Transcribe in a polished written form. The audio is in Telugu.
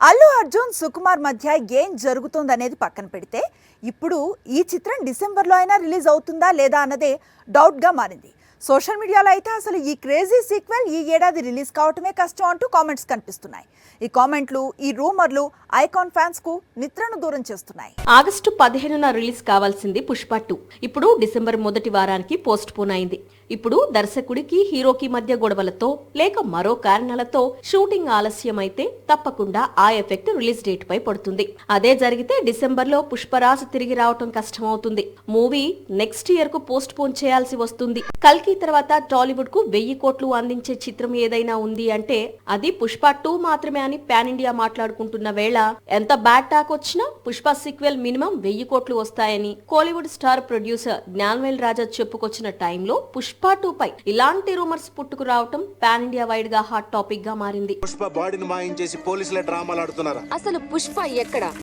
అల్లు అర్జున్ సుకుమార్ మధ్య ఏం జరుగుతుందనేది పక్కన పెడితే ఇప్పుడు ఈ చిత్రం డిసెంబర్లో అయినా రిలీజ్ అవుతుందా లేదా అన్నదే డౌట్గా మారింది. సోషల్ మీడియాలో అయితే అసలు ఈ క్రేజీ సీక్వెల్ ఈ ఏడాది రిలీజ్ కావటమే కష్టం అంటూ కామెంట్స్ కనిపిస్తున్నాయి. ఈ కామెంట్లు, ఈ రూమర్లు ఐకాన్ ఫ్యాన్స్ కు నిద్రను దూరం చేస్తున్నాయి. ఆగస్టు 15న రిలీజ్ కావాల్సింది పుష్ప 2 ఇప్పుడు డిసెంబర్ మొదటి వారానికి పోస్ట్ పోన్ అయింది. ఇప్పుడు దర్శకుడికి హీరోకి మధ్య గొడవలతో లేక మరో కారణాలతో షూటింగ్ ఆలస్యమైతే తప్పకుండా ఆ ఎఫెక్ట్ రిలీజ్ డేట్ పై పడుతుంది. అదే జరిగితే డిసెంబర్లో పుష్పరాజ్ తిరిగి రావటం కష్టమవుతుంది. మూవీ నెక్స్ట్ ఇయర్ కు పోస్ట్ పోన్ చేయాల్సి వస్తుంది. కల్కి తర్వాత టాలీవుడ్ కు 1000 కోట్లు అందించే చిత్రం ఏదైనా ఉంది అంటే అది పుష్ప 2 మాత్రమే అని పాన్ ఇండియా మాట్లాడుకుంటున్న వేళ ఎంత బ్యాడ్ టాక్ వచ్చినా పుష్ప సీక్వెల్ మినిమం 1000 కోట్లు వస్తాయని కోలీవుడ్ స్టార్ ప్రొడ్యూసర్ జ్ఞానవేల్ రాజా చెప్పుకొచ్చిన టైంలో పుష్ప 2 పై ఇలాంటి రూమర్స్ పుట్టుకు రావటం పాన్ ఇండియా వైడ్ గా హాట్ టాపిక్ గా మారింది. పుష్ప బాడీని మాయం చేసి పోలీసులే డ్రామాలు ఆడుతున్నారా? అసలు పుష్ప ఎక్కడ?